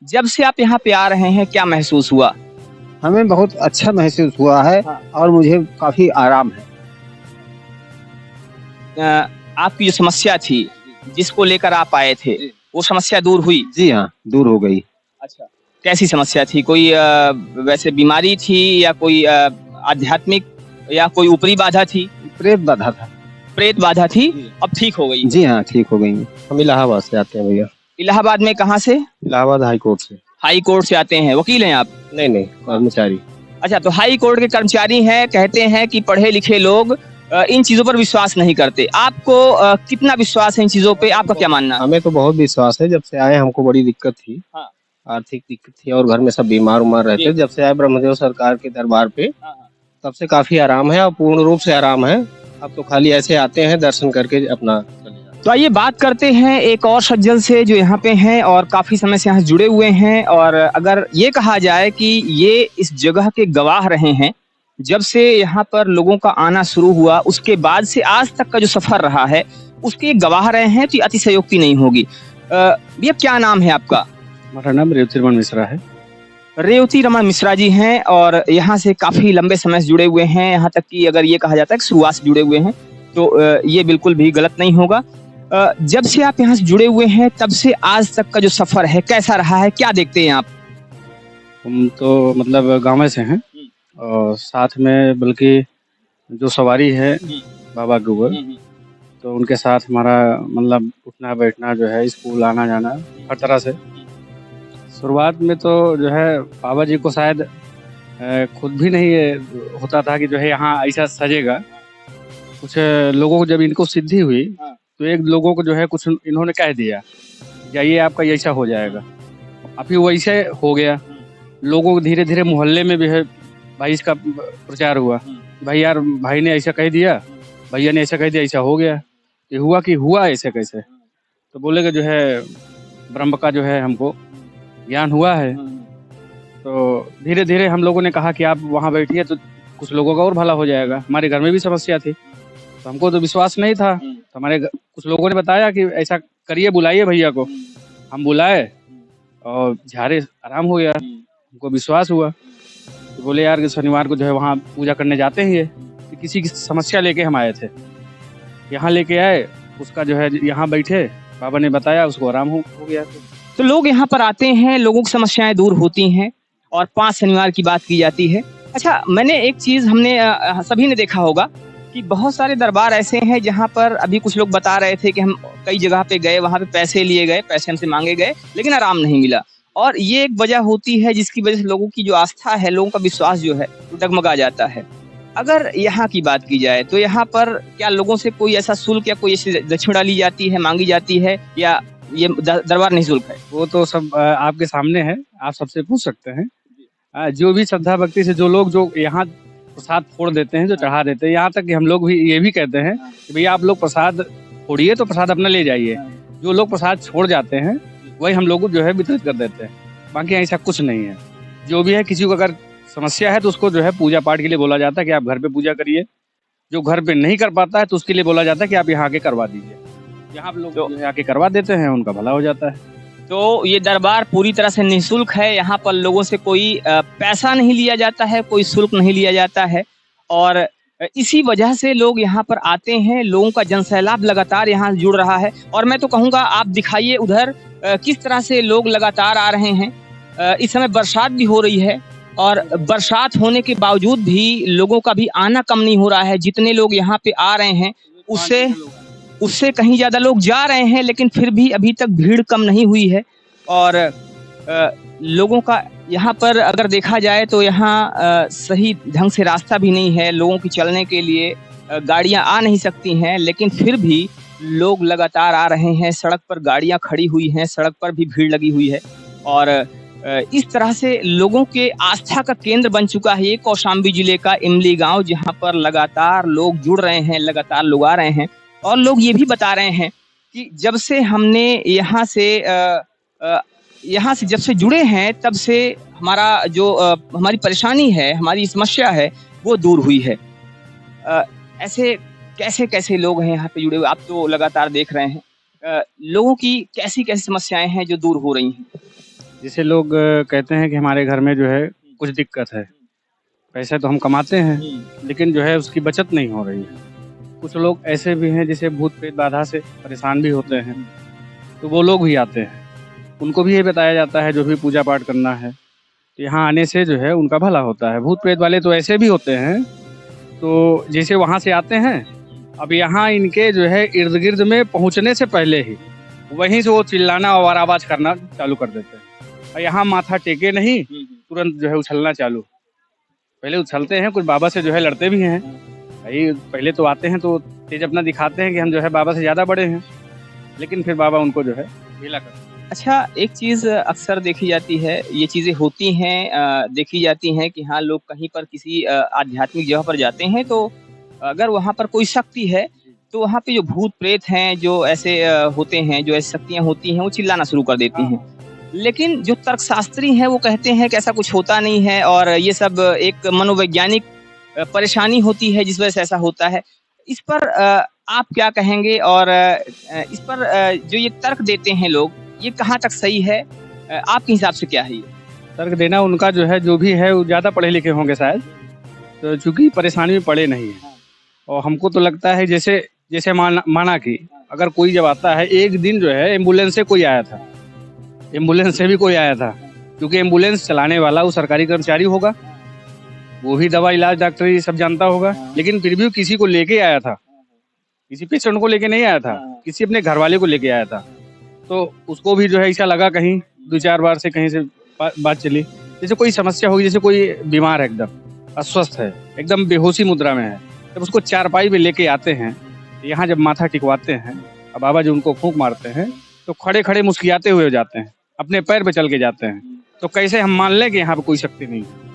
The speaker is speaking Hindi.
जब से आप यहाँ पे आ रहे हैं क्या महसूस हुआ? हमें बहुत अच्छा महसूस हुआ है हाँ। और मुझे काफ़ी आराम है। आपकी जो समस्या थी, जिसको लेकर आप आए थे, वो समस्या दूर हुई? जी हाँ, दूर हो गई। अच्छा। कैसी समस्या थी? कोई वैसे बीमारी थी या कोई आध्यात्मिक या कोई ऊपरी बाधा थी? प्रेत बाधा था। प्रेत बाधा थी, अब ठीक हो गई? जी हाँ, ठीक हो गई हैं। हम इलाहाबाद से आते हैं भैया। इलाहाबाद में कहाँ से? इलाहाबाद हाई कोर्ट से। हाई कोर्ट से आते हैं, वकील हैं आप? नहीं, नहीं, कर्मचारी। अच्छा, तो हाई कोर्ट के कर्मचारी हैं, कहते हैं कि पढ़े-लिखे लोग इन चीज़ों पर विश्वास नहीं करते। आपको कितना विश्वास है इन चीज़ों पे? आपका क्या मानना है? हमें तो बहुत विश्वास है, जब से आए हमको बड़ी दिक्कत थी। हाँ। आर्थिक दिक्कत थी और घर में सब बीमार-उमार रहते। जी। जब से आए ब्रह्मदेव सरकार के दरबार पे, हाँ, हाँ। तब से काफ़ी आराम है और पूर्ण रूप से आराम है। अब तो खाली ऐसे आते हैं, दर्शन करके अपना चले जाते हैं। तो आइए बात करते हैं एक और सज्जन से जो यहाँ पे हैं और काफ़ी समय से यहाँ जुड़े हुए हैं और अगर ये कहा जाए कि ये इस जगह के गवाह रहे हैं, जब से यहाँ पर लोगों का आना शुरू हुआ, उसके बाद से आज तक का जो सफ़र रहा है, उसके गवाह रहे हैं, तो ये अतिशयोक्ति नहीं होगी। भैया क्या नाम है आपका? हमारा नाम रेवती रमन मिश्रा है। रेवती रमन मिश्रा जी हैं और यहाँ से काफ़ी लंबे समय से जुड़े हुए हैं, यहाँ तक कि अगर ये कहा जाता है कि शुरुआत से जुड़े हुए हैं, तो ये बिल्कुल भी गलत नहीं होगा। जब से आप यहाँ से जुड़े हुए हैं, तब से आज तक का जो सफ़र है, कैसा रहा है? क्या देखते हैं आप? हम तो मतलब गाँव में से हैं और साथ में बल्कि जो सवारी है बाबा के ऊपर, तो उनके साथ हमारा मतलब उठना-बैठना जो है, स्कूल आना-जाना हर तरह से। शुरुआत में तो जो है बाबा जी को शायद खुद भी नहीं ये होता था कि जो है यहाँ ऐसा सजेगा। कुछ लोगों को जब इनको सिद्धि हुई, तो एक लोगों को जो है कुछ इन्होंने कह दिया, जाइए आपका ऐसा हो जाएगा। अभी वैसे हो गया। लोगों को धीरे-धीरे मोहल्ले में भी है भाई इसका प्रचार हुआ। भाई यार भाई ने ऐसा कह दिया, भैया ने ऐसा कह दिया, ऐसा हो गया। ये हुआ कि हुआ ऐसे कैसे? तो बोले कि जो है ब्रह्म का जो है हमको ज्ञान हुआ है। तो धीरे-धीरे हम लोगों ने कहा कि आप वहाँ बैठिए तो कुछ लोगों का और भला हो जाएगा। हमारे घर में भी समस्या थी, तो हमको तो विश्वास नहीं था। तो हमारे कुछ लोगों ने बताया कि ऐसा करिए, बुलाइए भैया को। हम बुलाए और झाड़े आराम हो गया। हमको विश्वास हुआ। तो बोले यार कि शनिवार को जो है वहाँ पूजा करने जाते हैं ये। कि किसी की समस्या लेके हम आए थे। यहाँ लेके आए, उसका जो है यहाँ बैठे, बाबा ने बताया उसको आराम हो गया। तो लोग यहाँ पर आते हैं, लोगों की समस्याएँ दूर होती हैं और 5 शनिवार की बात की जाती है। अच्छा, मैंने एक चीज़ हमने सभी ने देखा होगा कि बहुत सारे दरबार ऐसे हैं जहाँ पर अभी कुछ लोग बता रहे थे कि हम कई जगह पे गए, वहाँ पे पैसे लिए गए, पैसे हमसे माँगे गए, लेकिन आराम नहीं मिला। और ये एक वजह होती है जिसकी वजह से लोगों की जो आस्था है, लोगों का विश्वास जो है, वो डगमगा जाता है। अगर यहाँ की बात की जाए तो यहाँ पर क्या लोगों से कोई ऐसा शुल्क या कोई ऐसी दक्षिणा ली जाती है, माँगी जाती है या ये दरबार निःशुल्क है? वो तो सब आपके सामने है, आप सबसे पूछ सकते हैं। जो भी श्रद्धा भक्ति से जो लोग जो यहाँ प्रसाद फोड़ देते हैं, जो चढ़ा देते हैं, यहाँ तक कि हम लोग भी ये भी कहते हैं कि भैया आप लोग प्रसाद फोड़िए तो प्रसाद अपना ले जाइए। जो लोग प्रसाद छोड़ जाते हैं, वही हम लोग को जो है वितरित कर देते हैं। बाकी ऐसा कुछ नहीं है। जो भी है किसी को अगर समस्या है तो उसको जो है पूजा पाठ के लिए बोला जाता है कि आप घर पे पूजा करिए। जो घर पे नहीं कर पाता है तो उसके लिए बोला जाता है कि आप यहाँ आके करवा दीजिए। यहाँ लोग जो है आके करवा देते हैं, उनका भला हो जाता है। तो ये दरबार पूरी तरह से निःशुल्क है, यहाँ पर लोगों से कोई पैसा नहीं लिया जाता है, कोई शुल्क नहीं लिया जाता है और इसी वजह से लोग यहाँ पर आते हैं, लोगों का जनसैलाब लगातार यहाँ जुड़ रहा है और मैं तो कहूँगा आप दिखाइए उधर किस तरह से लोग लगातार आ रहे हैं। इस समय बरसात भी हो रही है और बरसात होने के बावजूद भी लोगों का भी आना कम नहीं हो रहा है। जितने लोग यहाँ पे आ रहे हैं, उससे कहीं ज़्यादा लोग जा रहे हैं, लेकिन फिर भी अभी तक भीड़ कम नहीं हुई है और लोगों का यहाँ पर अगर देखा जाए तो यहाँ सही ढंग से रास्ता भी नहीं है, लोगों की चलने के लिए गाड़ियाँ आ नहीं सकती हैं, लेकिन फिर भी लोग लगातार आ रहे हैं। सड़क पर गाड़ियाँ खड़ी हुई हैं, सड़क पर भी भीड़ लगी हुई है और इस तरह से लोगों के आस्था का केंद्र बन चुका है ये कौशाम्बी जिले का इमली गाँव, जहाँ पर लगातार लोग जुड़ रहे हैं, लगातार लोग आ रहे हैं और लोग ये भी बता रहे हैं कि जब से हमने यहाँ से जब से जुड़े हैं, तब से हमारा जो हमारी परेशानी है, हमारी समस्या है, वो दूर हुई है। ऐसे कैसे-कैसे लोग हैं यहाँ पे जुड़े हुए? आप तो लगातार देख रहे हैं। लोगों की कैसी-कैसी समस्याएँ हैं जो दूर हो रही हैं? जैसे लोग कहते हैं कि हमारे घर में जो है कुछ दिक्कत है, पैसे तो हम कमाते हैं लेकिन जो है उसकी बचत नहीं हो रही है। कुछ लोग ऐसे भी हैं जिसे भूत प्रेत बाधा से परेशान भी होते हैं, तो वो लोग भी आते हैं। उनको भी ये बताया जाता है जो भी पूजा पाठ करना है, तो यहाँ आने से जो है उनका भला होता है। भूत प्रेत वाले तो ऐसे भी होते हैं, तो जैसे वहाँ से आते हैं, अब यहाँ इनके जो है इर्द गिर्द में पहुँचने से पहले ही वहीं से वो चिल्लाना और आवाज़ करना चालू कर देते हैं। और यहाँ माथा टेके नहीं, तुरंत जो है उछलना चालू। पहले उछलते हैं, कुछ बाबा से जो है लड़ते भी हैं। भाई पहले तो आते हैं तो तेज अपना दिखाते हैं कि हम जो है बाबा से ज़्यादा बड़े हैं, लेकिन फिर बाबा उनको जो है ढीला करते हैं। अच्छा, एक चीज़ अक्सर देखी जाती है, ये चीज़ें होती हैं देखी जाती हैं कि हाँ, लोग कहीं पर किसी आध्यात्मिक जगह पर जाते हैं, तो अगर वहाँ पर कोई शक्ति है, तो वहाँ पे जो भूत-प्रेत हैं, जो ऐसे होते हैं, जो ऐसी शक्तियाँ होती हैं, वो चिल्लाना शुरू कर देती हैं। लेकिन जो तर्कशास्त्री हैं, वो कहते हैं कि ऐसा कुछ होता नहीं है और ये सब एक मनोवैज्ञानिक परेशानी होती है, जिस वजह से ऐसा होता है। इस पर आप क्या कहेंगे? और इस पर जो ये तर्क देते हैं लोग, ये कहाँ तक सही है? आपके हिसाब से क्या है ये? तर्क देना उनका जो है, जो भी है, वो ज़्यादा पढ़े लिखे होंगे शायद, तो चूँकि परेशानी में पड़े नहीं हैं। और हमको तो लगता है जैसे जैसे माना कि अगर कोई जब आता है, एक दिन जो है एम्बुलेंस से कोई आया था, एम्बुलेंस से भी कोई आया था, क्योंकि एम्बुलेंस चलाने वाला वो सरकारी कर्मचारी होगा, वो भी दवा इलाज डॉक्टरी सब जानता होगा, लेकिन फिर भी वो किसी को लेके आया था, किसी पेशेंट को लेके नहीं आया था, किसी अपने घर वाले को लेके आया था। तो उसको भी जो है ऐसा लगा, कहीं 2-4 बार से कहीं से बात चली, जैसे कोई समस्या होगी, जैसे कोई बीमार है, एकदम अस्वस्थ है, एकदम बेहोशी मुद्रा में है, जब उसको चारपाई पे लेके आते हैं, यहाँ जब माथा टिकवाते हैं, अब बाबा जी उनको फूंक मारते हैं, तो खड़े खड़े मुस्कुराते हुए हो जाते हैं, अपने पैर पे चल के जाते हैं। तो कैसे हम मान लें कि यहाँ पे कोई शक्ति नहीं है?